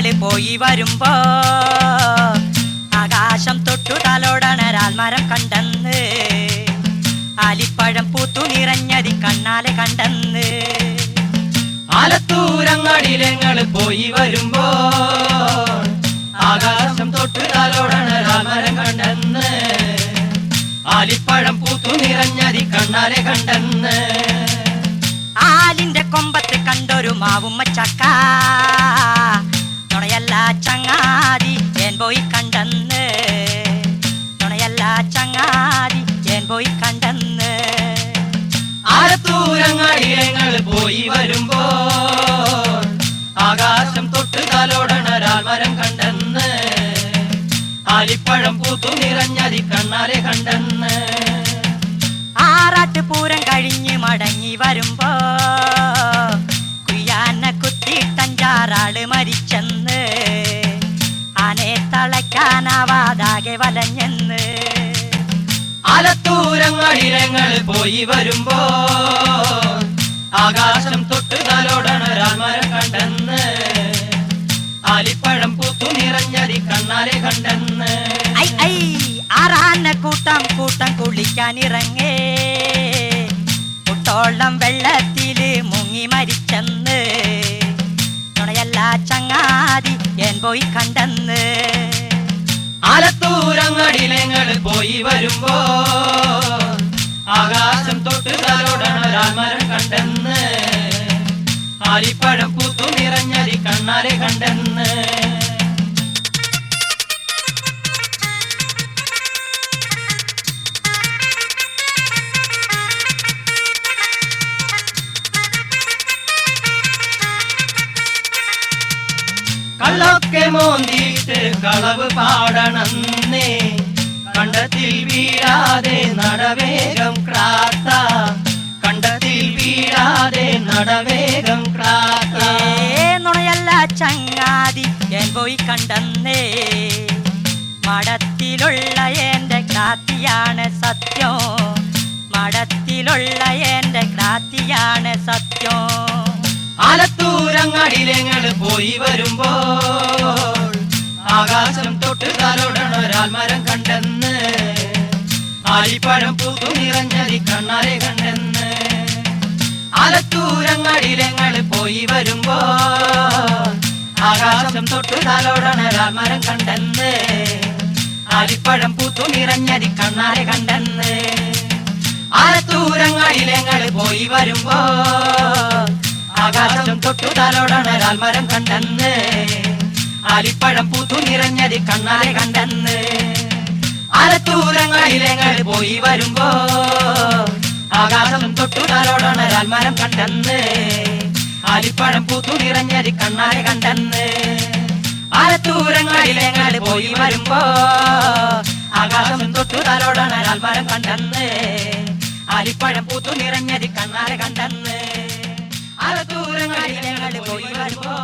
ഞങ്ങള് പോയി വരുമ്പോ ആകാശം തൊട്ടു തലോടണരാൽ മരം കണ്ടെന്ന് ആലിപ്പഴം പൂത്തു നിറഞ്ഞതി കണ്ണാലെ കണ്ടെന്ന് ആലത്തൂരങ്ങാടിയിലെങ്ങള് പോയി വരുമ്പോ ആകാശം തൊട്ടു തലോടണരാൽ മരം കണ്ടെന്ന് ആലിപ്പഴം പൂത്തു നിറഞ്ഞതി കണ്ണാലെ കണ്ടെന്ന് ആലിന്റെ കൊമ്പത്ത് കണ്ടൊരു മാവുമ്മ ചക്ക തുണയല്ല ചങ്ങാതി ഏൻ പോയി കണ്ടെന്ന് തുണയല്ല ചങ്ങാതി ഏൻ പോയി കണ്ടെന്ന് ആലത്തൂരങ്ങാടിയിലെങ്ങള് പോയി വരുമ്പോ ആകാശം തൊട്ട് തലോടണരാൽ മരം കണ്ടെന്ന് ആലിപ്പഴം പൂത്തു നിറഞ്ഞതി കണ്ണാലെ കണ്ടെന്ന് ആറാട്ട് പൂരം കഴിഞ്ഞ് മടങ്ങി വരുമ്പോ കുയ്യാന കുത്തിട്ടഞ്ചാറാള് മരിച്ചെന്ന് ആനെ തളയ്ക്കാനാവാതാകെ വലഞ്ഞെന്ന് ആലത്തൂരങ്ങാടിയിലെങ്ങള് പോയി വരുമ്പോ ആകാശം തൊട്ട് തലോടണരാൽ മരം കണ്ടെന്ന് ആലിപ്പഴം പൂത്തു നിറഞ്ഞതി കണ്ണാലെ കണ്ടെന്ന് ഐ ഐ ആറാന കൂട്ടം കൂട്ടം കുളിക്കാനിറങ്ങേ മുട്ടോളം വെള്ളത്തില് മുങ്ങി മരിച്ചെന്ന് തുണയല്ല ചങ്ങാതി ഏൻ പോയി കണ്ടെന്ന് ആലത്തൂരങ്ങാടിയിലെങ്ങള് പോയി വരുമ്പോ ആകാശം തൊട്ട് തലോടണരാൽ മരം കണ്ടെന്ന് ആലിപ്പഴം പൂത്തു നിറഞ്ഞതി കണ്ണാലെ കണ്ടെന്ന് കള്ളൊക്കെ മോന്തിയിട്ട് കളവ് പാടണമെന്നേ കണ്ടത്തിൽ വീഴാതെ നടവേഗം ക്രാത്ത കണ്ടത്തിൽ വീഴാതെ നടവേഗം ക്രാത്ത നുണയല്ല ചങ്ങാതി ഏൻ പോയി കണ്ടെന്നേ മടത്തിലുള്ള എന്റെ ക്രാത്തിയാണ് സത്യം മടത്തിലുള്ള എന്റെ ക്രാത്തിയാണ് സത്യം ആലത്തൂരങ്ങാടിയിലെങ്ങള് പോയി വരുമ്പോ ആകാശം തൊട്ട് തലോടണൊരാൽ മരം കണ്ടെന്ന് ആലിപ്പഴം പൂത്തു നിറഞ്ഞതി കണ്ണാലെ കണ്ടെന്ന് ആലത്തൂരങ്ങാടിയിലെങ്ങള് പോയി വരുമ്പോ ആകാശം തൊട്ട് തലോടണൊരാൽ മരം കണ്ടെന്ന് ആലിപ്പഴം പൂത്തു നിറഞ്ഞതി കണ്ണാലെ കണ്ടെന്ന് ആലത്തൂരങ്ങാടിയിലെങ്ങള് പോയി വരുമ്പോ ആകാശം തൊട്ടു തലോടണരാൽ മരം കണ്ടെന്ന് ആലിപ്പഴം പൂത്തു നിറഞ്ഞതി കണ്ണാലെ കണ്ടെന്ന് ആലത്തൂരങ്ങാടിയിലെങ്ങള് പോയി വരുമ്പോ ആകാശം തൊട്ടു തലോടണരാൽ മരം കണ്ടെന്ന് ആലിപ്പഴം പൂത്തു നിറഞ്ഞതി കണ്ണാലെ കണ്ടെന്ന് ആലത്തൂരങ്ങാടിയിലെങ്ങള് പോയി വരുമ്പോ ആകാശം തൊട്ടു തലോടണരാൽ മരം കണ്ടെന്ന് ആലിപ്പഴം പൂത്തു നിറഞ്ഞതി കണ്ണാലെ കണ്ടെന്ന് ആലത്തൂരങ്ങാടിയിലെങ്ങള് പോയി വരുമ്പോ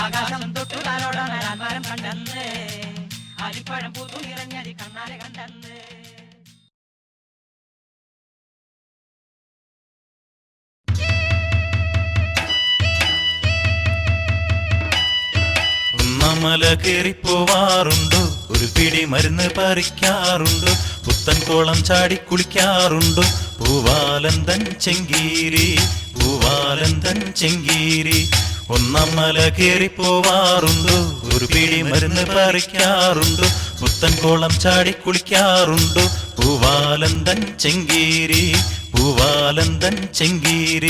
ആകാശം തൊട്ടു തലോടണരാൽ മരം കണ്ടെന്ന് ആലിപ്പഴം പൂത്തു നിറഞ്ഞതി കണ്ണാലെ കണ്ടെന്ന് മല കേറിപ്പോവാറുണ്ടോ ഒരു പിടി മരുന്ന് പറിക്കാറുണ്ടോ പുത്തൻ കോളം ചാടി കുളിക്കാറുണ്ടോ പൂവാലന്തൻ ചെങ്കീരി പൂവാലന്തൻ ചെങ്കീരി ഒന്നാം മല കേറിപ്പോവാറുണ്ടോ ഒരു പിടി മരുന്ന് പറിക്കാറുണ്ടോ പുത്തൻ കോളം ചാടി കുളിക്കാറുണ്ടോ പൂവാലന്തൻ ചെങ്കീരി പൂവാലന്തൻ ചെങ്കീരി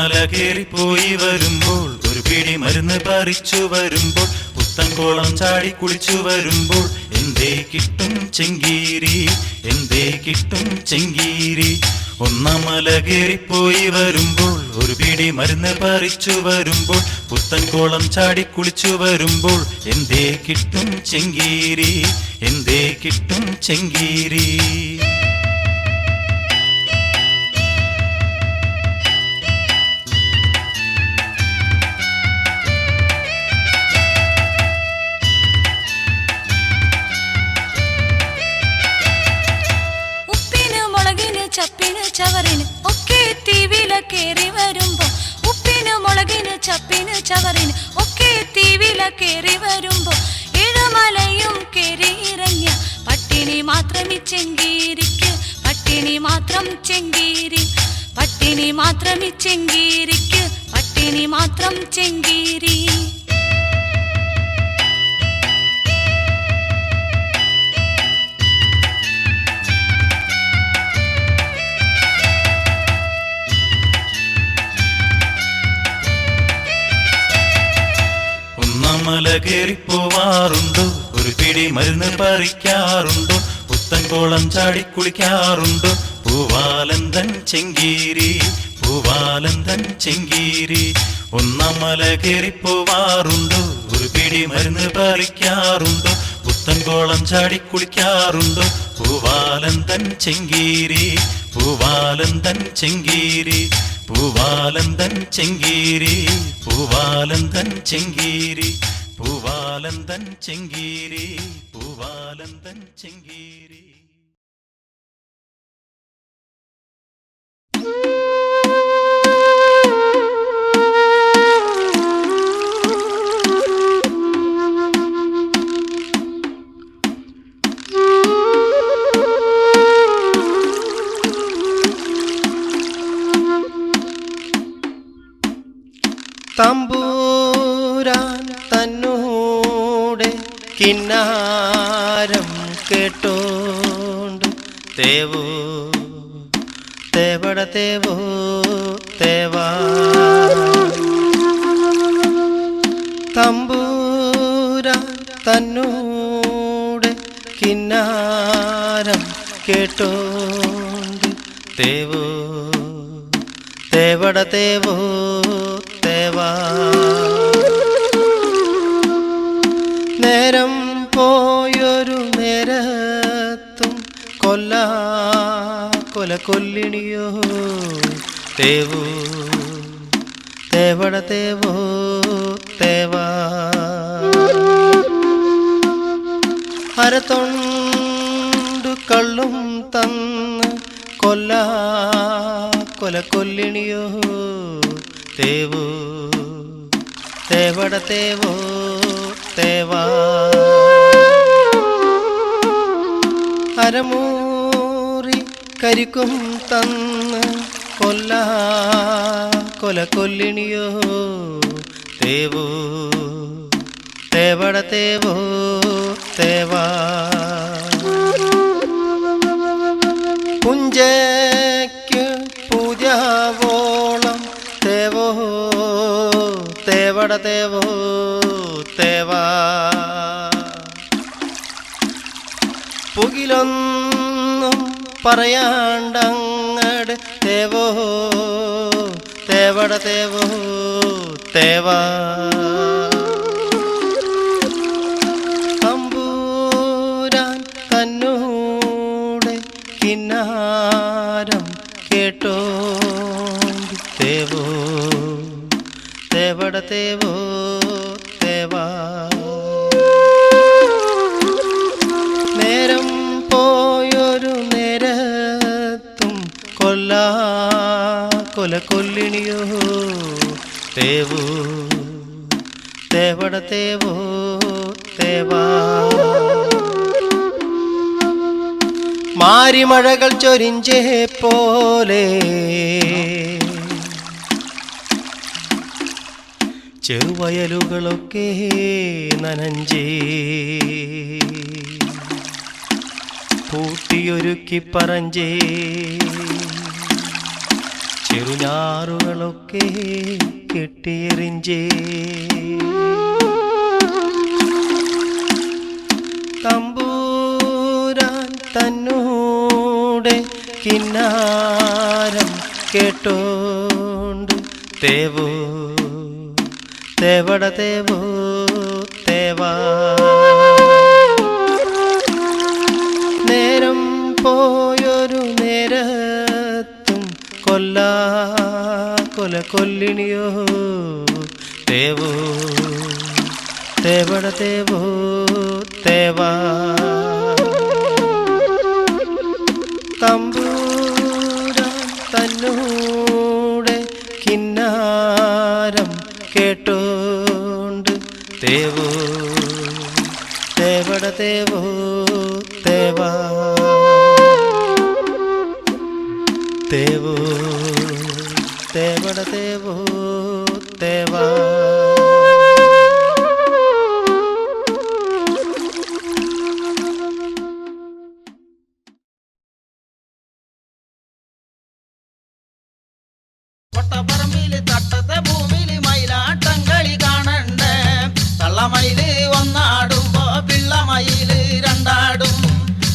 ഒന്നമല കേറിപ്പോയി വരുമ്പോൾ ഒരു പിടി മരുന്ന് പറിച്ചു വരുമ്പോൾ പുത്തൻകോളം ചാടി കുളിച്ചു വരുമ്പോൾ എന്തേ കിട്ടും ചെങ്കീരി, എന്തേ കിട്ടും ചെങ്കീരി. ഒന്നമല കേറിപ്പോയി വരുമ്പോൾ ഒരു പിടി മരുന്ന് പറിച്ചു വരുമ്പോൾ പുത്തൻകോളം ചാടി കുളിച്ചു വരുമ്പോൾ എന്തേ കിട്ടും ചെങ്കീരി, എന്തേ കിട്ടും ചെങ്കീരി. ചപ്പിന് ചവറിന് ഒക്കെ തീവില കേറി വരുമ്പോ, ഉപ്പിന് മുളകിന് ചപ്പിന് ചവറിന് ഒക്കെ തീവില കേറി വരുമ്പോ ഇഴമലയും കേറി ഇറങ്ങിയ പട്ടിണി മാത്രം ചെങ്കീരിക്ക്, പട്ടിണി മാത്രം ചെങ്കീരി, പട്ടിണി മാത്രം ചെങ്കീരിക്ക്, പട്ടിണി മാത്രം ചെങ്കീരി. ഒന്നമല കേറിപ്പോവാറുണ്ടോ ഒരു പിടി മരുന്ന് പറിക്കാറുണ്ടോ പുത്തൻകോളം ചാടി കുളിക്കാറുണ്ടോ പൂവാലന്തൻ ചെങ്കീരി, പൂവാലന്തൻ ചെങ്കീരി. ഒന്നമല കേറിപ്പോവാറുണ്ടോ ഒരു പിടി മരുന്ന് പറിക്കാറുണ്ടോ പുത്തൻകോളം ചാടി കുളിക്കാറുണ്ടോ പൂവാലന്തൻ ചെങ്കീരി, പൂവാലന്തൻ ചെങ്കീരി, പൂവാലന്തൻ ചെങ്കീരി, പൂവാലന്തൻ ചെങ്കീരി, പൂവാലന്തൻ ചെങ്കീരി, പൂവാലന്തൻ ചെങ്കീരി. തമ്പൂരാൻ തന്നൂടെ കിന്നാരം കേട്ടോണ്ട് തേവോ തേവട തേവോ തേവാ. തമ്പൂരാൻ തന്നൂടെ കിന്നാരം കേട്ടോണ്ട് തേവോ തേവട തേവോ തേവാ. നേരം പോയൊരു നേരത്തും കൊല്ല കൊല്ലിണിയോ തേവോ തേവട തേവോ തേവാ. അരത്തൊണ്ടു കള്ളും തന്ന് കൊല്ലിണിയോ തേവോ തേവട തേവോ തേവാ. അരമൂറി കരിക്കും തന്ന് കൊല്ലിണിയോ തേവോ തേവട തേവോ തേവാ. പുഞ്ചയ്ക്ക് പൂജാവോളം തേവോ തേവട തേവോ തേവാ. പുകിലൊന്നും പറയാണ്ടങ്ങട് തേവോ തേവട തേവോ തേവാ. തമ്പൂരാൻ തന്നൂടെ കിന്നാരം കേട്ടോണ്ട് തേവോ തേവട തേവോ തേവാ. നേരം പോയൊരു നേരത്തും കൊല്ലിണിയോ തേവോ തേവട തേവോ തേവാ. മാരിമഴകൾ ചൊരിഞ്ചേ പോലെ ചെറുവയലുകളൊക്കെ നനഞ്ചേ പൂട്ടിയൊരുക്കി പറഞ്ചേ ചെറുഞാറുകളൊക്കെ കെട്ടിയെറിഞ്ചേ തമ്പൂരാൻ തന്നൂടെ കിന്നാരം കേട്ടോണ്ട് തേവോ തേവട തേവോ തേവാ നേരം പോയൊരു നേരത്തും കൊല്ലാ കൊല കൊല്ലിണിയോ തേവോ തേവട തേവോ തേവാ തമ്പൂരാൻ തന്നൂടെ കിന്നാരം കേട്ടോണ്ട് തേവോ തേവട തേവോ തേവാ തേവോ തേവട തേവോ തേവാ കൊട്ടപ്പറമ്പില് തട്ടത്തെ ഭൂമിയില് മയിലാട്ടംകളി കാണണ്ടേ തള്ളമയില് ഒന്നാടുമ്പോ പിള്ളമയില് രണ്ടാടും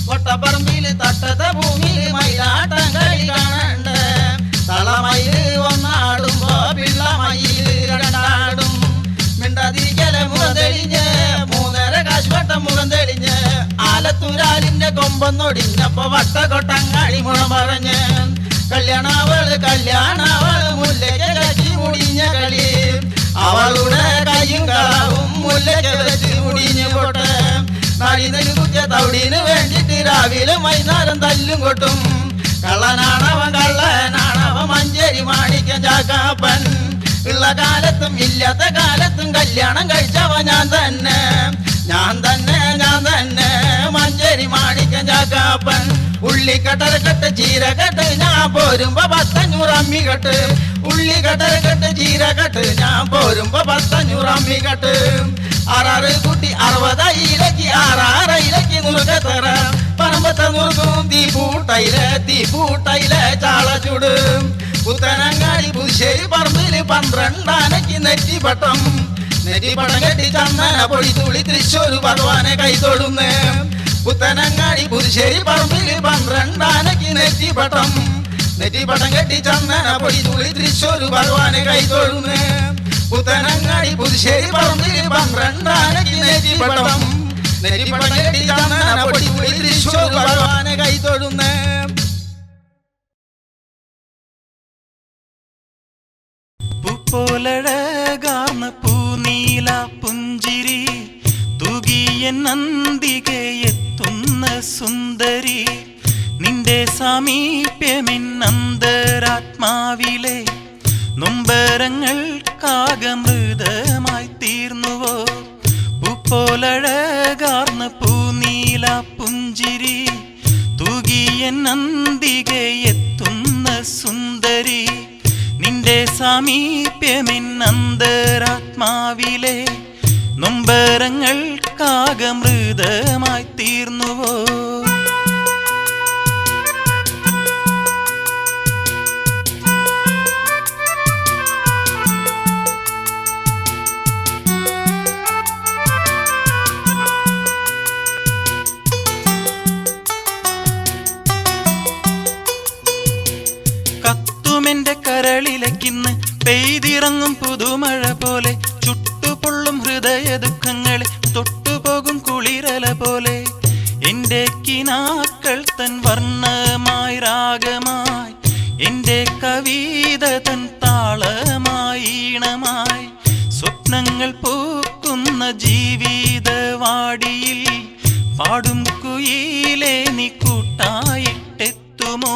കൊട്ടപ്പറമ്പില് തട്ടത്തെ ഭൂമിയില് മയിലാട്ടംകളി കാണണ്ടേ തള്ളമയില് ഒന്നാടുമ്പോ പിള്ളമയില് രണ്ടാടും മിണ്ടാതിരിക്കല മുഖം തെളിഞ്ഞ് മൂന്നര കാശുവട്ടം മുഖം തെളിഞ്ഞ് ആലത്തൂരാലിന്റെ കൊമ്പൊന്നൊടിഞ്ഞപ്പോ വട്ടക്കൊട്ടങ്ങാടി മുളം പറഞ്ഞ് കല്യാണാവള് മുല്ലയ്ക്ക് കച്ചി മുടിഞ്ഞ കളി അവളുടെ കയ്യും കളവും മുല്ലയ്ക്ക് വെച്ച് മുടിഞ്ഞു പോട്ടെ നടിനു കുറ്റ തൗടിന് വേണ്ടിട്ട് രാവിലെ വൈകുന്നേരം തല്ലും കൊട്ടും കള്ളനാണവൻ മഞ്ചേരി മാണിക്ക ചാക്കാപ്പൻ ഉള്ള കാലത്തും ഇല്ലാത്ത കാലത്തും കല്യാണം കഴിച്ചവ ഞാൻ തന്നെ മഞ്ചേരി മാണിക്ക ചാക്കാപ്പൻ ഉള്ളിക്കട്ടരക്കെട്ട് ചീരക്കെട്ട് ഞാൻ പോരുമ്പോ 500 അമ്മികെട്ട് ഉള്ളിക്കട്ടരക്കെട്ട് ചീരക്കെട്ട് ഞാൻ പോരുമ്പോ 500 അമ്മികെട്ട് 6 കുട്ടി 60 6 നുറുക്കത്തറ പറമ്പത്തെ നുറുക്കും തീപ്പൂട്ടയിലെ ചാള ചൂട് പുത്തനങ്ങാടി പുതുശ്ശേരി പറമ്പില് 12 ആനയ്ക്ക് നെറ്റിപ്പട്ടം കെട്ടി ചന്ദന പൊടി തുള്ളി തൃശ്ശൂർ ഭഗവാനെ കൈതൊടുന്ന് പുത്തനങ്ങാടി പുതുശ്ശേരി പറമ്പില് 12 ആനയ്ക്ക് നെറ്റിപ്പട്ടം കെട്ടി ചന്ദന പൊടി തുള്ളി തൃശ്ശൂർ ഭഗവാനെ കൈതൊടുന്ന് പുത്തനങ്ങാടി പുതുശ്ശേരി പറമ്പില് 12 ആനയ്ക്ക് നെറ്റിപ്പട്ടം കെട്ടി ചന്ദന പൊടി തുള്ളി തൃശ്ശൂർ ഭഗവാനെ കൈതൊടുന്ന് പോലഴകാർന്ന പൂനീല പുഞ്ചിരി തൂകിയ നന്ദികയെത്തുന്ന സുന്ദരി നിന്റെ സാമീപ്യമെന്നന്തരാത്മാവിലെ നൊമ്പരങ്ങൾക്കാകമൃതമായി തീർന്നുവോ പൂപ്പോലഴകാർന്ന പൂനീല പുഞ്ചിരി തൂകിയ നന്ദികയെത്തുന്ന സുന്ദരി നിന്റെ സാമീപ്യമെന്നന്തരാത്മാവിലെ നൊമ്പരങ്ങൾക്കാകമൃതമായി തീർന്നുവോ കത്തുമെന്റെ കരളിലക്കിന്ന് പെയ്തിറങ്ങും പുതുമഴ പോലെ ചുട്ടുപൊള്ളും ഹൃദയ ദുഃഖങ്ങളെ തൊട്ടുപോകും കുളിരല പോലെ എന്റെ കിനാക്കൾ തൻ വർണ്ണമായി രാഗമായി എന്റെ കവിത തൻ താളമായി ഈണമായി സ്വപ്നങ്ങൾ പൂക്കുന്ന ജീവിതവാടിയിൽ പാടും കുയിലേ നീ കൂട്ടായിട്ടെത്തുമോ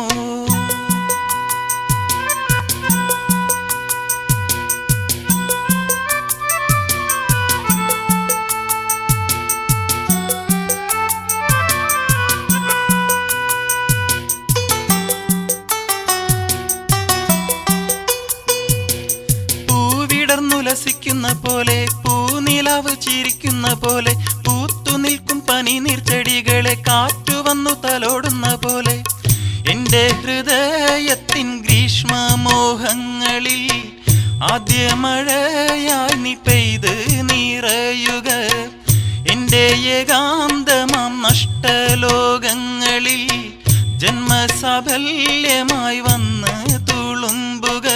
ഉല്ലസിക്കുന്ന പോലെ പൂനിലാവ് ചിരിക്കുന്ന പോലെ പൂത്തു നിൽക്കും പനിനീർ ചെടികളെ കാറ്റു വന്നു തലോടുന്ന പോലെ എന്റെ ഹൃദയത്തിൻ ഗ്രീഷ്മ മോഹങ്ങളിൽ ആദ്യ മഴയായി നീ പെയ്ത് നിറയുക എൻ്റെ ഏകാന്തമാം നഷ്ടലോകങ്ങളിൽ ജന്മസാഫല്യമായി വന്ന് തുളുമ്പുക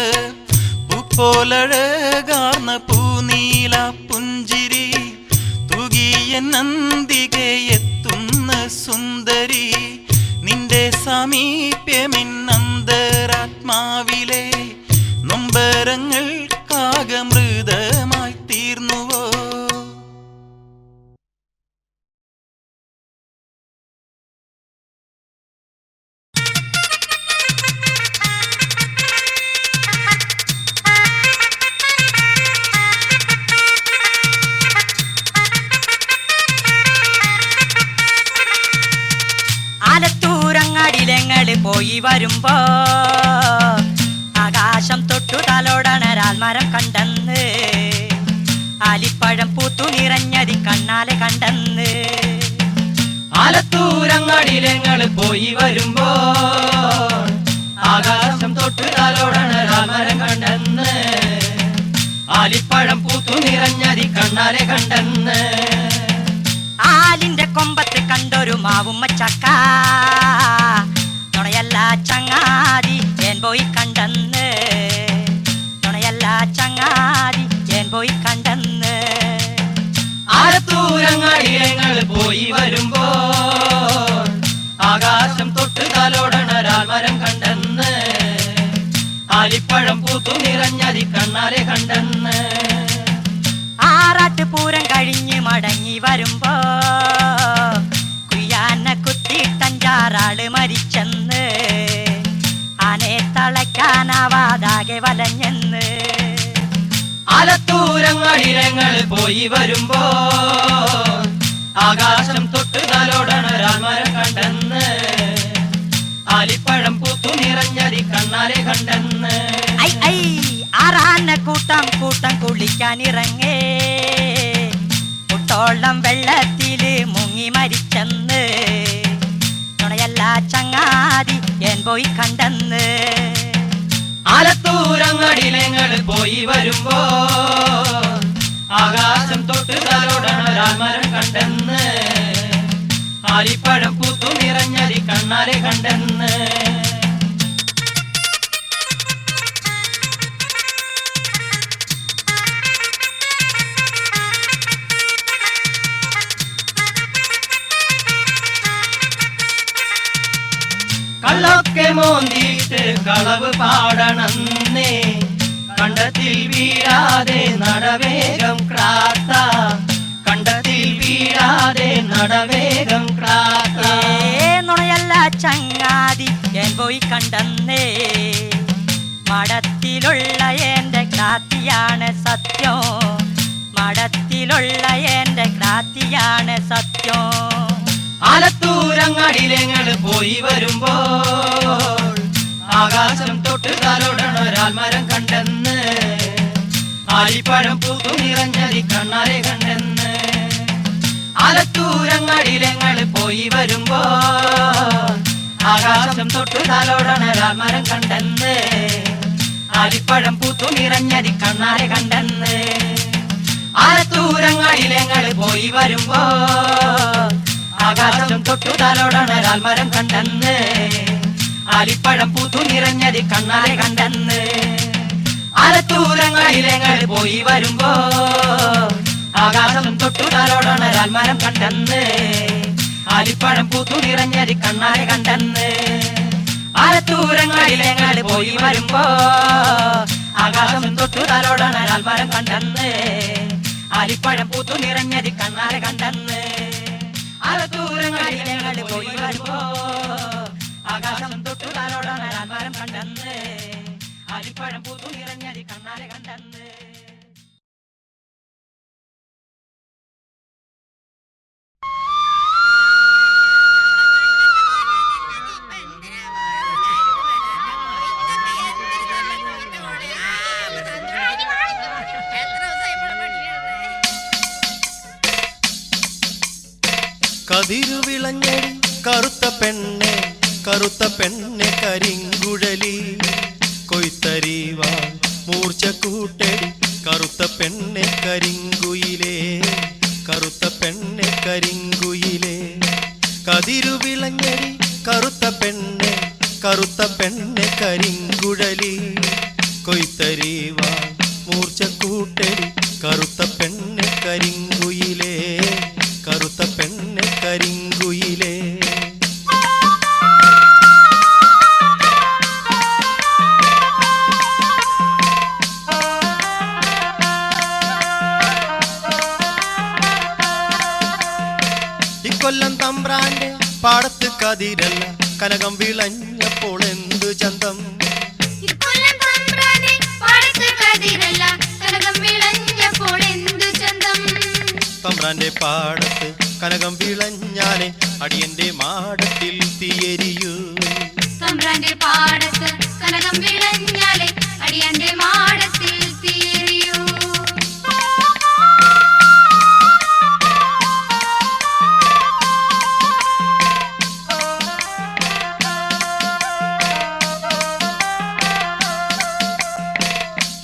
പൂപ്പോലഴകാർന്ന പൂനീല പുഞ്ചിരി തൂകിയ നന്ദികെ എത്തുന്ന സുന്ദരി നിന്റെ സമീപ്യമെന്നന്തരാത്മാവിലെ നൊമ്പരങ്ങൾക്കാകമൃതമായി തീർന്നുവോ? ആലത്തൂരങ്ങാടിലങ്ങള് പോയി വരുമ്പോ ആകാശം തൊട്ടു തലോടണരാൽ മരം കണ്ടെന്ന് ആലിപ്പഴം പൂത്തു നിറഞ്ഞതി കണ്ണാലെ കണ്ടെന്ന്. ആലത്തൂരങ്ങാടിലങ്ങള് പോയി വരുമ്പോ ആകാശം തൊട്ടു തലോടണരാൽ മരം കണ്ടെന്ന് ആലിപ്പഴം പൂത്തു നിറഞ്ഞതി കണ്ണാലെ കണ്ടെന്ന്. ആലിന്റെ കൊമ്പത്ത് കണ്ടൊരു മാവുമ്മ ചക്ക തുണയല്ല ചങ്ങാതി ഏൻ പോയി കണ്ടെന്ന് തുണയല്ല ചങ്ങാതി ഏൻ പോയി കണ്ടെന്ന്. ആലത്തൂരങ്ങാടിലങ്ങള് പോയി വരുമ്പോ ആകാശം തൊട്ട് തലോടണരാൽ മരം കണ്ടെന്ന് ആലിപ്പഴം പൂത്തു നിറഞ്ഞതി കണ്ണാലെ കണ്ടെന്ന്. ആറാട്ട് പൂരം കഴിഞ്ഞ് മടങ്ങി വരുമ്പോ കുയ്യാന കുത്തിട്ടഞ്ചാറാള് മരിച്ചെന്ന് ആനെ തളയ്ക്കാനാവാതാകെ വലഞ്ഞെന്ന്. ആലത്തൂരങ്ങാടിലങ്ങള് പോയി വരുമ്പോ ആകാശം തൊട്ട് തലോടണരാൽ മരം കണ്ടെന്ന് ആലിപ്പഴം പൂത്തു നിറഞ്ഞതി കണ്ണാലെ കണ്ടെന്ന്. ഐ ഐ ആറാന കൂട്ടം കൂട്ടം കുളിക്കാനിറങ്ങേ മുട്ടോളം വെള്ളത്തില് മുങ്ങി മരിച്ചെന്ന് തുണയല്ല ചങ്ങാതി ഏൻ പോയി കണ്ടെന്ന്. ആലത്തൂരങ്ങാടിലങ്ങള് പോയി വരുമ്പോ ആകാശം തൊട്ട് തലോടണരാൽ മരം കണ്ടെന്ന് ആലിപ്പഴം പൂത്തു നിറഞ്ഞതി കണ്ണാലെ കണ്ടെന്ന്. കള്ളൊക്കെ മോന്തിയിട്ട് കളവ് പാടണമെന്നേ കണ്ടത്തിൽ വീഴാതെ നടവേഗം ക്രാത്ത കണ്ടത്തിൽ വീഴാതെ നടവേഗം ക്രാത്ത. നുണയല്ല ചങ്ങാതി ഏൻ പോയി കണ്ടെന്നേ മടത്തിലുള്ള എന്റെ ക്രാത്തിയാണ് സത്യം മടത്തിലുള്ള എന്റെ ക്രാത്തിയാണ് സത്യം. ആലത്തൂരങ്ങാടിലങ്ങള് പോയി വരുമ്പോ ആകാശം തൊട്ട് തലോടണൊരാൽ മരം കണ്ടെന്ന് ആലിപ്പഴം പൂത്തു നിറഞ്ഞതി കണ്ണാലെ കണ്ടെന്ന്. ആലത്തൂരങ്ങാടിലങ്ങള് പോയി വരുമ്പോ ആകാശം തൊട്ട് തലോടണൊരാൽ മരം കണ്ടെന്ന് ആലിപ്പഴം പൂത്തു നിറഞ്ഞതി കണ്ണാലെ കണ്ടെന്ന്. ആലത്തൂരങ്ങാടിലങ്ങള് പോയി വരുമ്പോ ആകാശം തൊട്ടു തലോടണൊരാൽ മരം കണ്ടെന്ന് ആലിപ്പഴം പൂത്തു നിറഞ്ഞതി കണ്ണാലെ കണ്ടെന്ന്. ആലത്തൂരങ്ങാടിലങ്ങള് പോയി വരുമ്പോ ആകാശം തൊട്ടു തലോടണൊരാൽ മരം കണ്ടെന്ന് ആലിപ്പഴം പൂത്തു നിറഞ്ഞതി കണ്ണാലെ കണ്ടെന്ന്. ആലത്തൂരങ്ങാടിലങ്ങള് പോയി വരുമ്പോ ആകാശം തൊട്ടു തലോടണൊരാൽ മരം കണ്ടെന്ന് ആലിപ്പഴം പൂത്തു നിറഞ്ഞതി കണ്ണാലെ കണ്ടെന്ന്. ആലത്തൂരങ്ങാടിലങ്ങള് പോയി വരുമ്പോ ആകാശം തൊട്ടു തലോടണൊരാൽ മരം കണ്ടെന്ന് ആലിപ്പഴം പൂത്തു നിറഞ്ഞതി കണ്ണാലെ കണ്ടെന്ന്. കതിരുവിളഞ്ഞടി കറുത്ത പെണ്ണെ കരിങ്കുഴലി കൊയ്ത്തരി കൂട്ടടി കറുത്ത പെണ്ണെ കരിങ്കുയിലേ കറുത്ത പെണ്ണെ കരിങ്കുയിലേ കതിരു വിളഞ്ഞടി കറുത്ത പെണ്ണെ കരിങ്കുഴലി കൊയ്ത്തരീവാ മൂർച്ച കൂട്ടടി കറുത്ത പെണ്ണെ കരിങ്കുയിലേ കറുത്ത പെണ്ണെ കരിങ്കുയിലേ ഇക്കൊല്ലം തമ്പ്രാന്റെ പാടത്ത് കതിരല്ല കനകം വിളഞ്ഞപ്പോൾ എന്തു ചന്തം തമ്പ്രാന്റെ പാടത്ത് കനകം വിളഞ്ഞാലെ അടിയന്റെ മാടത്തിൽ തീയരിയൂ തമ്പ്രാന്റെ പാടത്ത് കനകം വിളഞ്ഞാലെ അടിയന്റെ മാടത്തിൽ തീയരിയൂ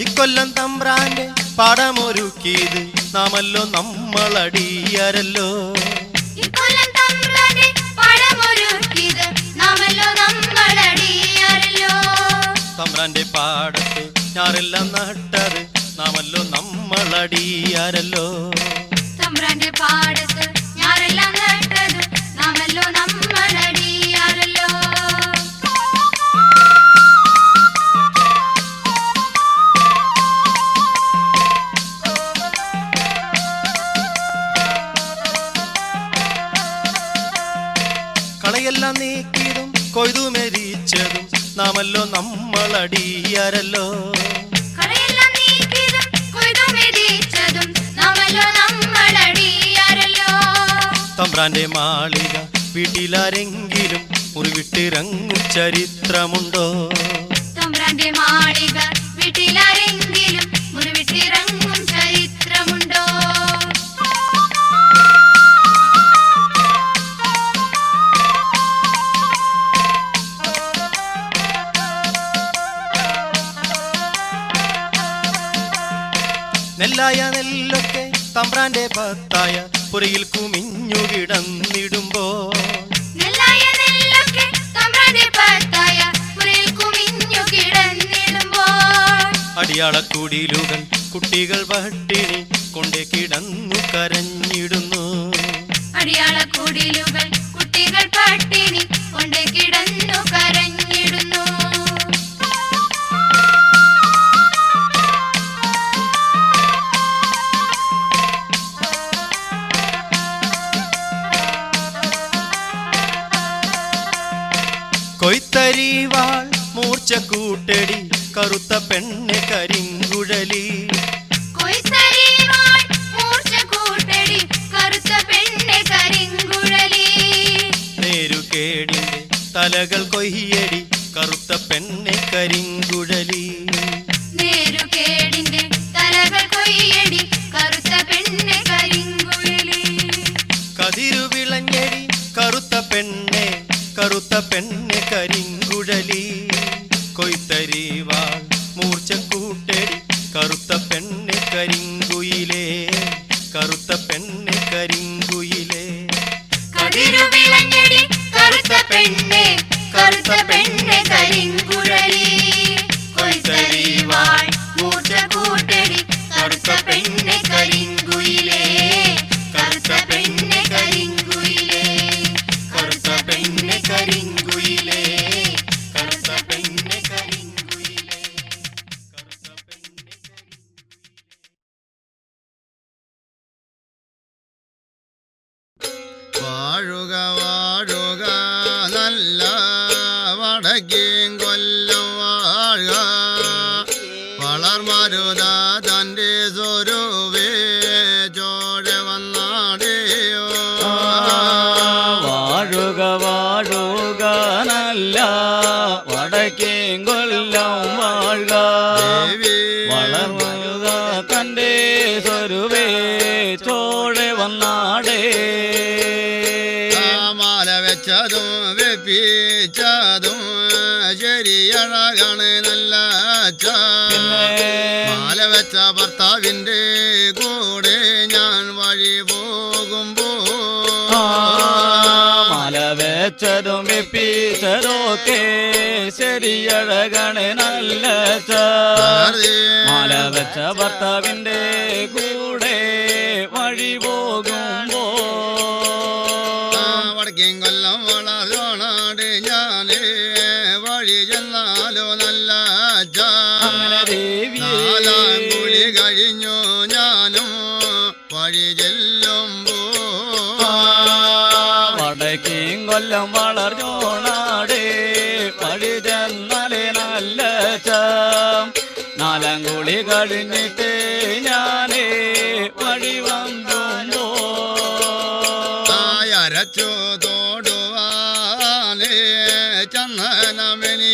ഇക്കൊല്ലം തമ്പ്രാന്റെ പാടമൊരുക്കിയത് നാമല്ലോ നമ്മളടിയരല്ലോ ഇക്കൊല്ലം തമ്പ്രാന്റെ പാടമൊരുക്കിയത് നാമല്ലോ നമ്മളടിയരല്ലോ തമ്പ്രാന്റെ പാടത്ത് ഞാറെല്ലാം നട്ടത് നാമല്ലോ നമ്മളടിയരല്ലോ തമ്പ്രാന്റെ പാടത്ത് ഞാറെല്ലാം നട്ടത് നാമല്ലോ നമ്മളടിയരല്ലോ കളയെല്ലാം നീക്കിയതും കൊയ്തു മെരിച്ചതും നാമല്ലോ നമ്മളടിയരല്ലോ കളയെല്ലാം നീക്കിയതും കൊയ്തു മെതിച്ചതും നാമല്ലോ നമ്മളടിയരല്ലോ തമ്പ്രാന്റെ മാളിക വീട്ടിലാരെങ്കിലും മുറിവിട്ടിറങ്ങും ചരിത്രമുണ്ടോ തമ്പ്രാന്റെ മാളിക വീട്ടിലാരെങ്കിലും മുറിവിട്ടിറങ്ങും ചരിത്രമുണ്ടോ നെല്ലായ നെല്ലൊക്കെ തമ്പ്രാന്റെ പത്തായ പുരയിൽ കുമിഞ്ഞു കിടന്നിടുമ്പോ നെല്ലായ നെല്ലൊക്കെ തമ്പ്രാന്റെ പത്തായ പുരയിൽ കുമിഞ്ഞു കിടന്നിടുമ്പോൾ അടിയാളക്കുടിലുകൾ കുട്ടികൾ പട്ടിണി കൊണ്ടേ കിടന്നു കരഞ്ഞിടുന്നു അടിയാളക്കുടിലുകൾ കുട്ടികൾ പട്ടിണി കൊണ്ട് കിടന്നു കരഞ്ഞിടുന്നു കൊയ്ത്തരീവാൾ മൂർച്ച കൂട്ടടി കറുത്ത പെണ്ണെ കരിങ്കുഴലി കൊയ്ത്തരീവാൾ മൂർച്ച കൂട്ടടി കറുത്ത പെണ്ണെ കരിങ്കുഴലി നേരുകേടിന്റെ തലകൾ കൊയ്യടി കറുത്ത പെണ്ണെ കരിങ്കുഴലി നേരുകേടിന്റെ തലകൾ കൊയ്യടി കറുത്ത പെണ്ണെ കരിങ്കുഴലി കതിരു വിളഞ്ഞടി കറുത്ത പെണ്ണെ കരിങ്കുഴലി കൊയ്ത്തരീവാൾ മൂർച്ച കൂട്ടടി കറുത്ത പെണ്ണെ കരിങ്കുയിലേ കറുത്ത പെണ്ണെ കരിങ്കുയിലേ കതിരു വിളഞ്ഞടി കറുത്ത പെണ്ണെ കരിങ്കുഴലി കൊയ്ത്തരീവാൾ മൂർച്ച കൂട്ടടി കറുത്ത പെണ്ണെ കരിങ്കുയിലേ കറുത്ത പെണ്ണെ കരിങ്കുയിലേ കറുത്ത പെണ്ണെ കരിങ്കുയിലേ കറുത്ത പെണ്ണെ കരിങ്കുയിലേ കറുത്ത പെണ്ണെ വാഴുക വാഴുക നല്ല വടക്കേം കൊല്ലം വാഴുക വളർമരുത തൻ്റെ സ്വരൂപേ ചോഴ വന്നാടേയോ വാഴുക വാഴുക നല്ല വടക്കേം കൊല്ലം വാഴുക വളർമുക തൻ്റെ സ്വരുവേ ചോഴ വന്നാടേ മാല വെച്ചതും വെപ്പി കഴിച്ചതും ശരിയഴകാണ് നല്ല മാല വെച്ച ഭർത്താവിന്റെ കൂടെ ഞാൻ വഴി പോകുമ്പോ മാല വെച്ചതും വെപ്പിച്ചതൊക്കെ ശരിയഴകണ് നല്ല മാല വെച്ച ഭർത്താവിന്റെ കൂടെ വഴി പോകുമ്പോ വടക്കേം കൊല്ലം വളരോണാട് ഞാന് വഴി ചെന്നാലോ നല്ല നാലാം കുളി കഴിഞ്ഞു ഞാനും വഴി ചെല്ലുമ്പോ വടക്കേം കൊല്ലം വളർന്നോണാട് വഴി ചെന്നാലേ നല്ല നാലാം കുളി കഴിഞ്ഞിട്ട് ഞാനേ വഴി വന്നു അരച്ചു തോടുവാനേ ചന്ദനമെനിക്കില്ലല്ലോ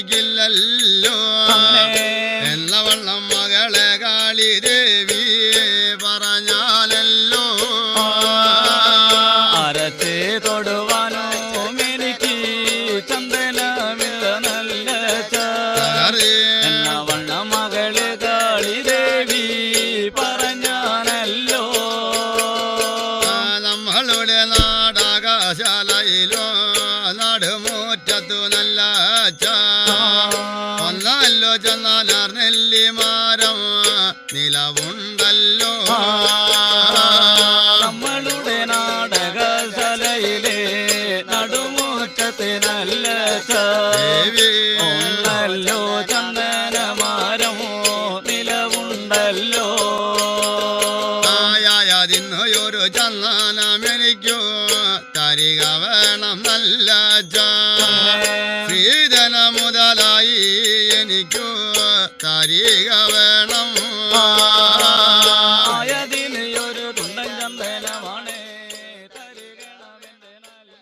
എന്ന വണ്ണം മകളെ കാളി ദേവി പറഞ്ഞാലല്ലോ അരച്ച് തൊടുവാനും എനിക്ക് ചന്ദനമില്ല നല്ല എന്ന വണ്ണ മകള് കാളി ദേവി പറഞ്ഞാണല്ലോ നമ്മളുടെ നാടകശാലയിലോ നടുമുറ്റത്തു നല്ല ഒന്നല്ലോ ചെന്നാലാർ നെല്ലിമാരം നിലവുണ്ടല്ലോ നമ്മളുടെ നാടകശാലയിലെ നടുമുറ്റത്ത് നല്ല ഒന്നല്ലോ ചന്ദനമാരമോ നിലവുണ്ടല്ലോ ഒരു ചന്ദനമെനിക്കു തരിക വേണം നല്ല ശ്രീധന മുതലായി എനിക്കു തരിക വേണം ആയതിന് ഒരു തുണ്ടൻ ചന്ദനമാണ് തരികണമെന്ന് നല്ല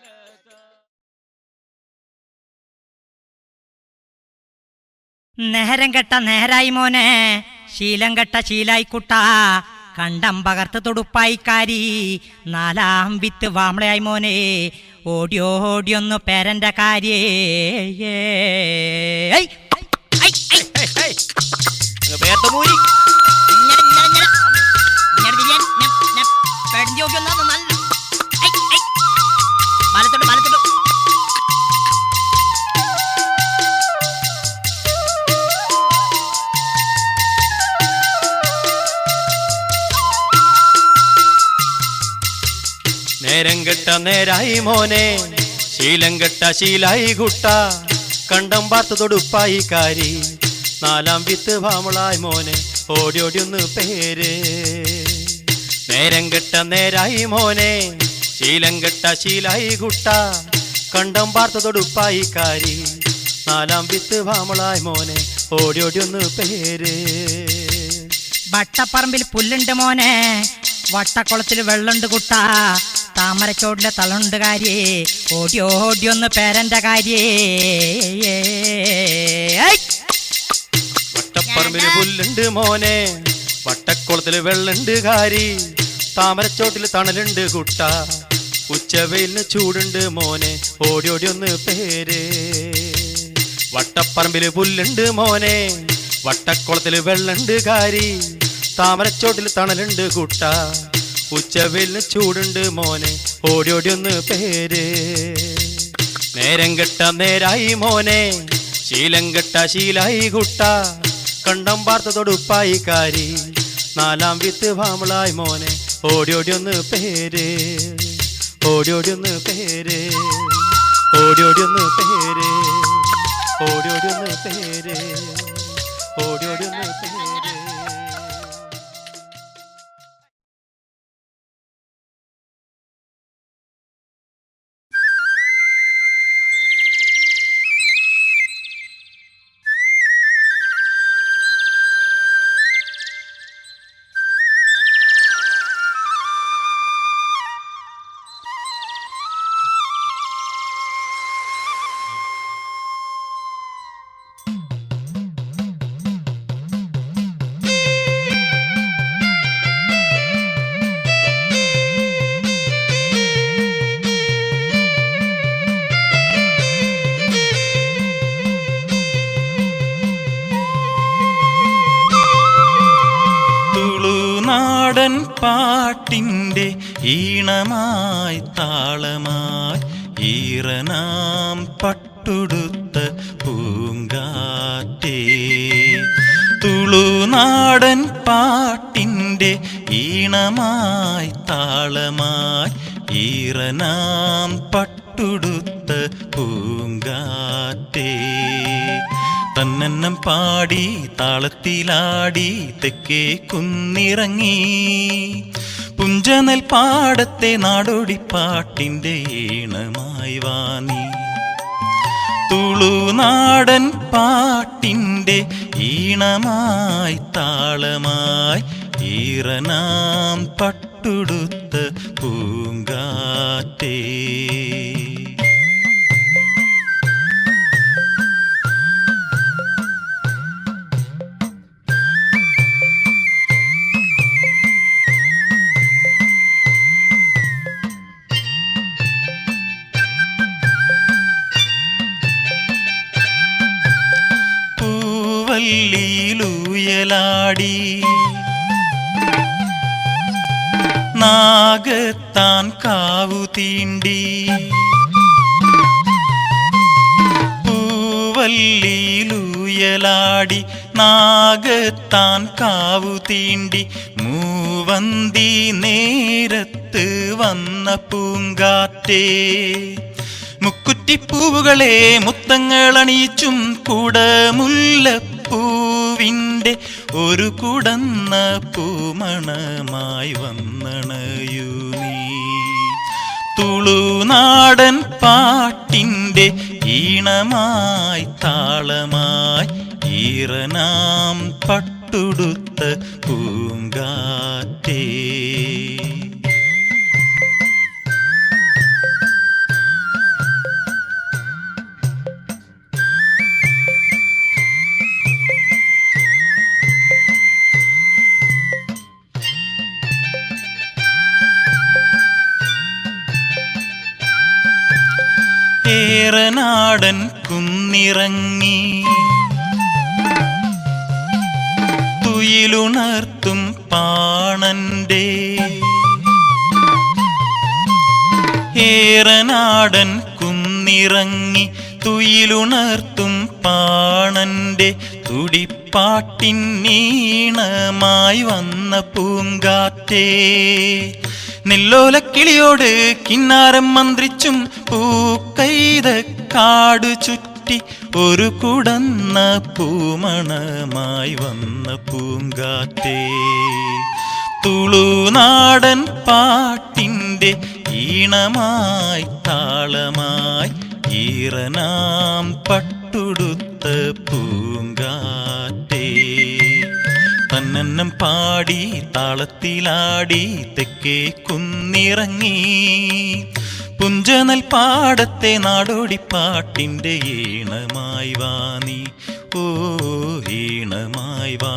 നേരം കെട്ട നേരായി മോനെ, ശീലം കെട്ട ശീലായി കുട്ട, കണ്ടം പകർത്ത് തുടുപ്പായിക്കാരി, നാലാം വിത്ത് വാമളയായി മോനെ, ഓടിയോടിയൊന്നു പേരന്റെ കാര്യേ. നേരം കെട്ട നേരായി മോനെ, ശീലം കെട്ട ശീലായി കുട്ട, കണ്ടം പാർത്ത് തൊടുപ്പായി കാരി, നാലാം വിത്ത് വാമളായി മോനെ, ഓടിയോടി ഒന്ന് പേര്. നേരം കെട്ട നേരായി മോനെ, ശീലം കെട്ട ശീലായി കുട്ട, കണ്ടം പാർത്ത് തൊടുപ്പായി കാരി, നാലാം വിത്ത് വാമളായി മോനെ, ഓടിയോടി ഒന്ന് പേര്. വട്ടപ്പറമ്പിൽ പുല്ലുണ്ട് മോനെ, വട്ടക്കുളത്തിൽ വെള്ളമുണ്ട് കുട്ട, താമരച്ചോടിലെ തളുണ്ട് കാര്യേ, ഓടിയോടിയൊന്ന് പേരന്റെ കാര്യേ. വട്ടപ്പറമ്പിൽ പുല്ലുണ്ട് മോനെ, വട്ടക്കുളത്തിൽ വെള്ളുണ്ട് കാരി, താമരച്ചോട്ടിൽ തണലുണ്ട് കുട്ട, ഉച്ചവെയിലിന് ചൂടുണ്ട് മോനെ, ഓടിയോടി ഒന്ന് പേര്. വട്ടപ്പറമ്പിൽ പുല്ലുണ്ട് മോനെ, വട്ടക്കുളത്തിൽ വെള്ളുണ്ട് കാരി, താമരച്ചോട്ടിൽ തണലുണ്ട് കുട്ട, ഉച്ചവെയിലിന് ചൂടുണ്ട് മോനെ, ഓടിയോടി ഒന്ന് പേര്. നേരം കെട്ട നേരായി മോനെ, ശീലം കെട്ട ശീലായി കുട്ട, കണ്ടം പാർത്ത തൊടുപ്പായി കാരി, നാലാം വിത്ത് വാമളായി മോനെ, ഓടിയോടി ഒന്ന് പേര്. ഓടിയോടി ഒന്ന് പേര്. ഓടിയോടി ഒന്ന് പേര്. ഓടിയോടി ഒന്ന് പേര്. ഓടിയോടി ഒന്ന് പേര്. പാട്ടിൻ്റെ ഈണമായി താളമായി ഈറനാം പട്ടുടുത്ത പൂങ്കാറ്റേ. തുളുനാടൻ പാട്ടിൻ്റെ ഈണമായി താളമായി ഈറനാം പട്ടുടുത്ത പൂങ്കാറ്റേ. തന്നന്നം പാടി താളത്തിലാടി തെക്കേ കുന്നിറങ്ങി പുഞ്ചനൽ പാടത്തെ നാടോടിപ്പാട്ടിൻ്റെ ഈണമായി വാനി. തുളുനാടൻ പാട്ടിൻ്റെ ഈണമായി താളമായി ഈറനാം പട്ടുടുത്ത പൂങ്കാറ്റേ. പൂവല്ലിയിലൂയലാടി നാഗത്താൻ കാവു തീണ്ടി. പൂവല്ലിയിലൂയലാടി നാഗത്താൻ കാവു തീണ്ടി മൂവന്തി നേരത്ത് വന്ന പൂങ്കാറ്റേ. മുക്കുറ്റിപ്പൂവുകളെ മുത്തങ്ങളണിയിച്ചും കുടമുല്ലപ്പൂവിൻ്റെ ഒരു കുടന്ന പൂമണമായി വന്നണയൂ നീ. തുളുനാടൻ പാട്ടിൻ്റെ ഈണമായി താളമായി ഈറനാം പട്ടുടുത്ത പൂങ്കാറ്റേ. ഏറനാടൻ കുന്നിറങ്ങി തുയിലുണർത്തും പാണന്റെ. ഏറനാടൻ കുന്നിറങ്ങി തുയിലുണർത്തും പാണന്റെ തുടിപ്പാട്ടിനീണമായി വന്ന പൂങ്കാറ്റേ. നെല്ലോലക്കിളിയോട് കിന്നാരം മന്ത്രിച്ചും പൂക്കൈത കാടു ചുറ്റി ഒരു കുടന്ന പൂമണമായി വന്ന പൂങ്കാറ്റേ. തുളുനാടൻ പാട്ടിൻ്റെ ഈണമായി താളമായി ഈറനാം പട്ടുടുത്ത പൂങ്കാറ്റേ. തന്നന്നം പാടി താളത്തിലാടി തെക്കേ കുന്നിറങ്ങി പുഞ്ചനൽ പാടത്തെ നാടോടിപ്പാട്ടിൻ്റെ ഈണമായി വാനി. ഓ ഈണമായി വാ